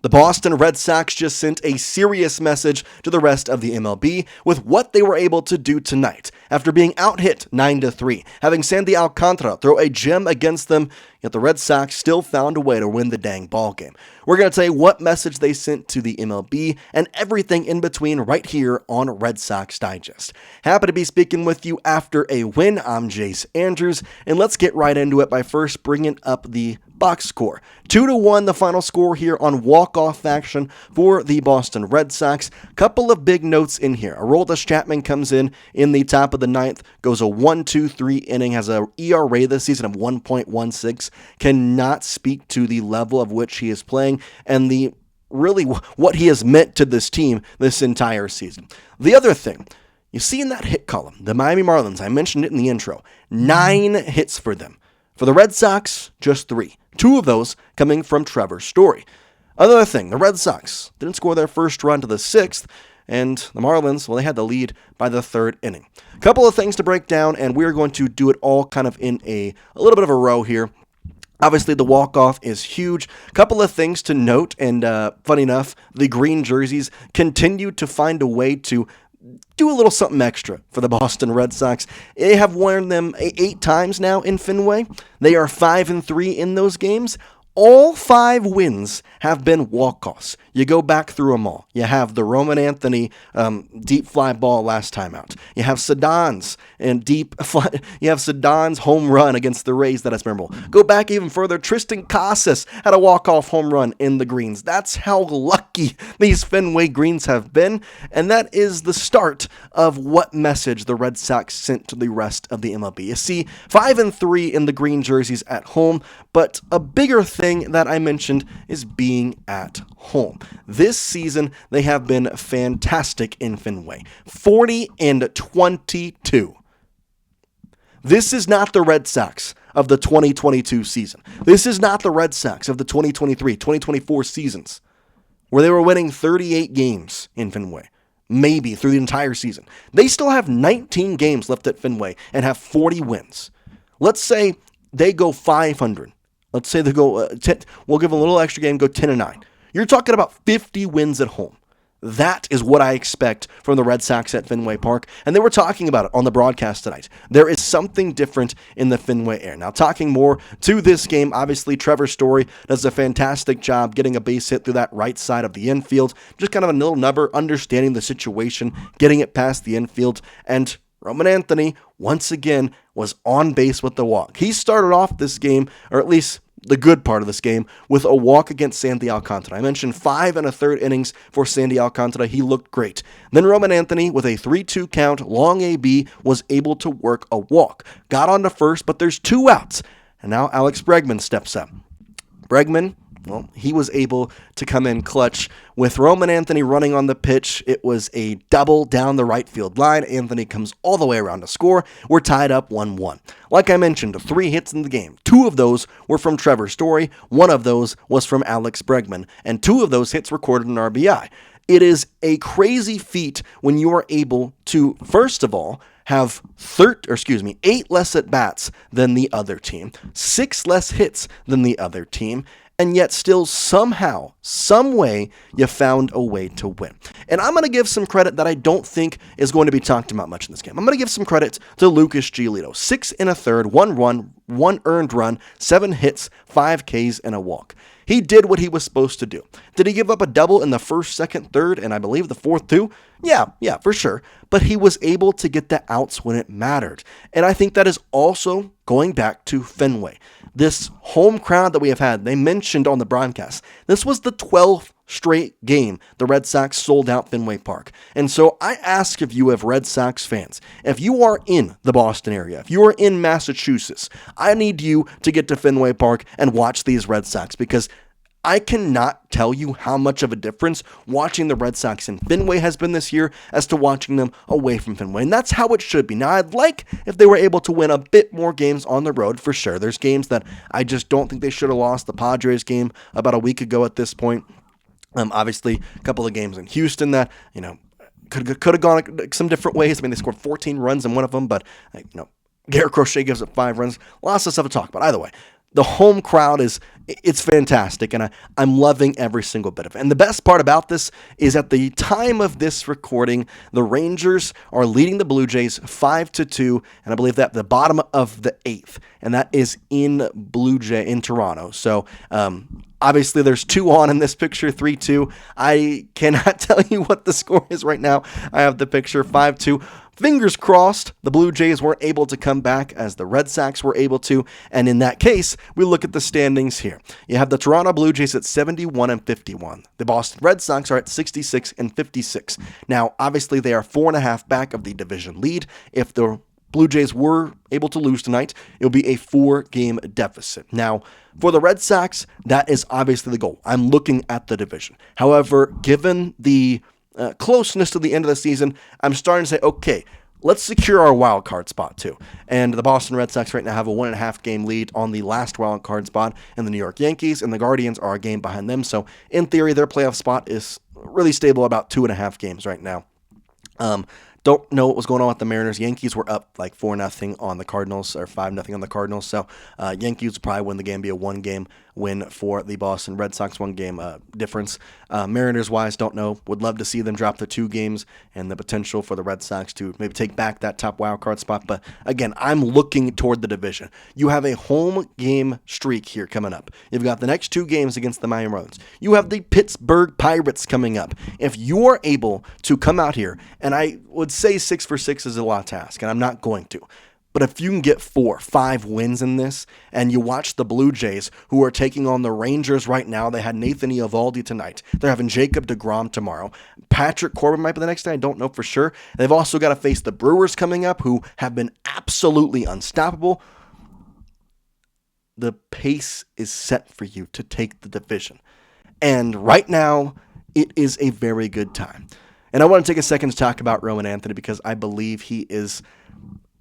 The Boston Red Sox just sent a serious message to the rest of the MLB with what they were able to do tonight. After being out-hit 9-3, having Sandy Alcantara throw a gem against them, yet the Red Sox still found a way to win the dang ball game. We're going to tell you what message they sent to the MLB and everything in between right here on Red Sox Digest. Happy to be speaking with you after a win. I'm Jace Andrews, and let's get right into it by first bringing up the box score. 2-1 the final score here on walk-off action for the Boston Red Sox. Couple of big notes in here. Aroldis Chapman comes in the top of the ninth, goes a 1-2-3 inning, has a ERA this season of 1.16, cannot speak to the level of which he is playing and the really what he has meant to this team this entire season. The other thing, you see in that hit column, the Miami Marlins, I mentioned it in the intro, 9 hits for them. For the Red Sox, just 3. 2 of those coming from Trevor Story. Another thing, the Red Sox didn't score their first run to the 6th, and the Marlins, well, they had the lead by the 3rd inning. A couple of things to break down, and we're going to do it all kind of in a little bit of a row here. Obviously, the walk-off is huge. A couple of things to note, and funny enough, the green jerseys continue to find a way to do a little something extra for the Boston Red Sox. They have worn them 8 times now in Fenway. They are 5-3 in those games. All 5 wins have been walk-offs. You go back through them all. You have the Roman Anthony deep fly ball last time out. You have Sedon's and you have Sedon's home run against the Rays that is memorable. Go back even further. Tristan Casas had a walk-off home run in the greens. That's how lucky these Fenway greens have been, and that is the start of what message the Red Sox sent to the rest of the MLB. You see, 5-3 in the green jerseys at home, but a bigger thing that I mentioned is being at home. This season, they have been fantastic in Fenway. 40-22. This is not the Red Sox of the 2022 season. This is not the Red Sox of the 2023, 2024 seasons, where they were winning 38 games in Fenway, maybe through the entire season. They still have 19 games left at Fenway and have 40 wins. Let's say they go 500. Let's say they go 10. We'll give a little extra game, go 10-9. You're talking about 50 wins at home. That is what I expect from the Red Sox at Fenway Park, and they were talking about it on the broadcast tonight. There is something different in the Fenway air. Now, talking more to this game, obviously Trevor Story does a fantastic job getting a base hit through that right side of the infield. Just kind of a little nubber, understanding the situation, getting it past the infield, and Roman Anthony, once again, was on base with the walk. He started off this game, or at least the good part of this game, with a walk against Sandy Alcantara. I mentioned 5 1/3 innings for Sandy Alcantara. He looked great. Then Roman Anthony, with a 3-2 count, long AB, was able to work a walk. Got on to first, but there's 2 outs. And now Alex Bregman steps up. Bregman, well, he was able to come in clutch. With Roman Anthony running on the pitch, it was a double down the right field line. Anthony comes all the way around to score. We're tied up 1-1. Like I mentioned, 3 hits in the game. 2 of those were from Trevor Story. 1 of those was from Alex Bregman. And 2 of those hits recorded an RBI. It is a crazy feat when you are able to, first of all, have 8 less at-bats than the other team, 6 less hits than the other team, and yet still somehow, some way, you found a way to win. And I'm going to give some credit that I don't think is going to be talked about much in this game. I'm going to give some credit to Lucas Giolito. 6 1/3, 1 run, 1 earned run, 7 hits, 5 Ks, and a walk. He did what he was supposed to do. Did he give up a double in the first, second, third, and I believe the fourth too? Yeah, for sure. But he was able to get the outs when it mattered. And I think that is also going back to Fenway. This home crowd that we have had, they mentioned on the broadcast, this was the 12th straight game the Red Sox sold out Fenway Park. And so I ask of you, as Red Sox fans, if you are in the Boston area, if you are in Massachusetts, I need you to get to Fenway Park and watch these Red Sox, because I cannot tell you how much of a difference watching the Red Sox in Fenway has been this year as to watching them away from Fenway. And that's how it should be. Now, I'd like if they were able to win a bit more games on the road, for sure. There's games that I just don't think they should have lost. The Padres game about a week ago at this point. Obviously, a couple of games in Houston that, could have gone some different ways. I mean, they scored 14 runs in one of them, but, Garrett Crochet gives up 5 runs. Lots of stuff to talk about. Either way, The home crowd it's fantastic, and I'm loving every single bit of it. And the best part about this is at the time of this recording, the Rangers are leading the Blue Jays 5-2, and I believe that the bottom of the eighth, and that is in Toronto. So obviously there's 2 on in this picture, 3-2. I cannot tell you what the score is right now. I have the picture 5-2. Fingers crossed, the Blue Jays weren't able to come back as the Red Sox were able to, and in that case, we look at the standings here. You have the Toronto Blue Jays at 71-51. The Boston Red Sox are at 66-56. Now, obviously, they are 4.5 back of the division lead. If the Blue Jays were able to lose tonight, it'll be a 4-game deficit. Now, for the Red Sox, that is obviously the goal. I'm looking at the division. However, given the closeness to the end of the season, I'm starting to say, okay, let's secure our wild card spot too. And the Boston Red Sox right now have a 1.5 game lead on the last wild card spot, and the New York Yankees and the Guardians are a game behind them. So in theory, their playoff spot is really stable, about 2.5 games right now. Don't know what was going on with the Mariners. Yankees were up like 4-0 on the Cardinals, or 5-0 on the Cardinals. So Yankees will probably win the game, be a 1-game win for the Boston Red Sox, 1-game difference. Mariners-wise, don't know. Would love to see them drop the 2 games and the potential for the Red Sox to maybe take back that top wild card spot. But again, I'm looking toward the division. You have a home game streak here coming up. You've got the next 2 games against the Miami Marlins. You have the Pittsburgh Pirates coming up. If you are able to come out here, and I would say 6 for 6 is a lot to ask, and I'm not going to. But if you can get 4-5 wins in this, and you watch the Blue Jays, who are taking on the Rangers right now, they had Nathan Eovaldi tonight. They're having Jacob deGrom tomorrow. Patrick Corbin might be the next day. I don't know for sure. They've also got to face the Brewers coming up, who have been absolutely unstoppable. The pace is set for you to take the division. And right now, it is a very good time. And I want to take a second to talk about Roman Anthony, because I believe he is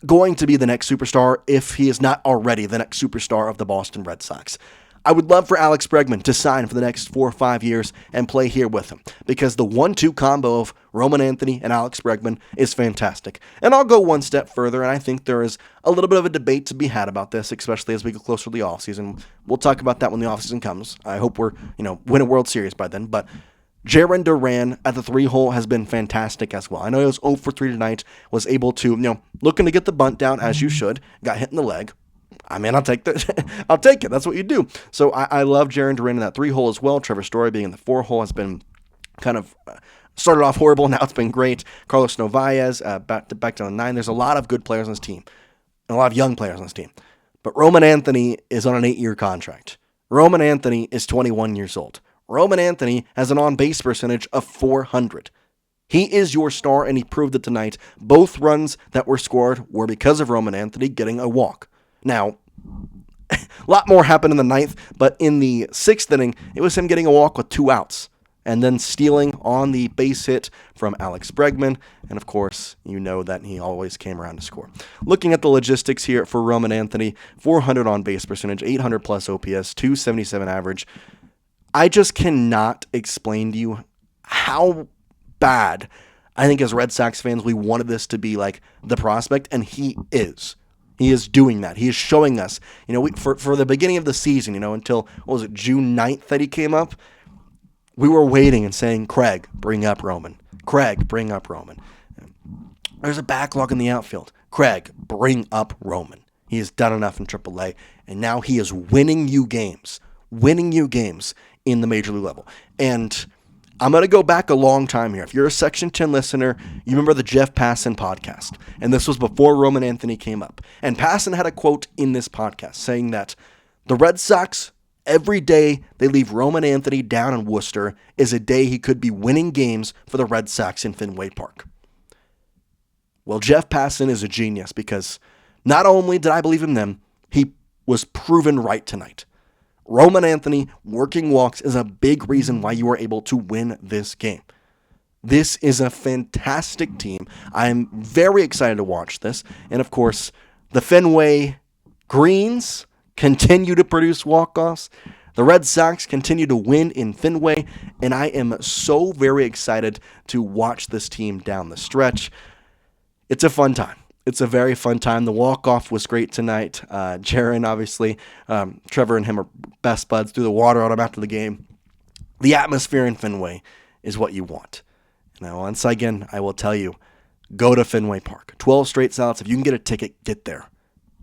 going to be the next superstar, if he is not already the next superstar of the Boston Red Sox. I would love for Alex Bregman to sign for the next 4 or 5 years and play here with him, because the 1-2 combo of Roman Anthony and Alex Bregman is fantastic. And I'll go one step further, and I think there is a little bit of a debate to be had about this, especially as we get closer to the offseason. We'll talk about that when the offseason comes. I hope we're, win a World Series by then, but Jarren Duran at the 3-hole has been fantastic as well. I know he was 0 for 3 tonight, was able to, looking to get the bunt down as you should, got hit in the leg. I mean, I'll take I'll take it. That's what you do. So I love Jarren Duran in that 3-hole as well. Trevor Story being in the 4-hole has been kind of started off horrible. Now it's been great. Carlos Novaez back to the 9. There's a lot of good players on this team, and a lot of young players on this team. But Roman Anthony is on an 8-year contract. Roman Anthony is 21 years old. Roman Anthony has an on-base percentage of .400. He is your star, and he proved it tonight. Both runs that were scored were because of Roman Anthony getting a walk. Now, a lot more happened in the 9th, but in the 6th inning, it was him getting a walk with 2 outs, and then stealing on the base hit from Alex Bregman, and of course, you know that he always came around to score. Looking at the logistics here for Roman Anthony, .400 on-base percentage, 800 plus OPS, .277 average. I just cannot explain to you how bad I think as Red Sox fans we wanted this to be like the prospect, and he is. He is doing that. He is showing us, for the beginning of the season, until, June 9th that he came up, we were waiting and saying, Craig, bring up Roman. Craig, bring up Roman. There's a backlog in the outfield. Craig, bring up Roman. He has done enough in AAA, and now he is winning you games in the major league level. And I'm going to go back a long time here. If you're a Section 10 listener, you remember the Jeff Passan podcast. And this was before Roman Anthony came up. And Passan had a quote in this podcast saying that the Red Sox, every day they leave Roman Anthony down in Worcester is a day he could be winning games for the Red Sox in Fenway Park. Well, Jeff Passan is a genius, because not only did I believe him then, he was proven right tonight. Roman Anthony working walks is a big reason why you are able to win this game. This is a fantastic team. I'm very excited to watch this. And of course, the Fenway Greens continue to produce walk-offs. The Red Sox continue to win in Fenway. And I am so very excited to watch this team down the stretch. It's a fun time. it's a very fun time. The walk-off was great tonight. Jarren, obviously, Trevor and him are best buds, threw the water on him after the game. The atmosphere in Fenway is what you want. And once again, I will tell you, go to Fenway Park. 12 straight sellouts. If you can get a ticket, get there.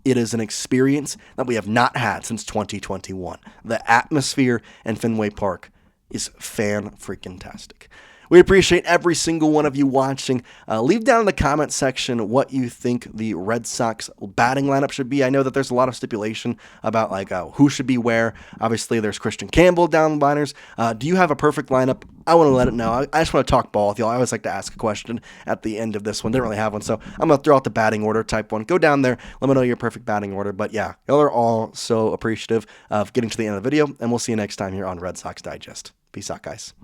It is an experience that we have not had since 2021. The atmosphere in Fenway Park is fan-freaking-tastic. We appreciate every single one of you watching. Leave down in the comment section what you think the Red Sox batting lineup should be. I know that there's a lot of stipulation about who should be where. Obviously, there's Christian Campbell down the liners. Do you have a perfect lineup? I want to let it know. I just want to talk ball with y'all. I always like to ask a question at the end of this one. Didn't really have one, so I'm going to throw out the batting order type one. Go down there. Let me know your perfect batting order. But yeah, y'all are all so appreciative of getting to the end of the video, and we'll see you next time here on Red Sox Digest. Peace out, guys.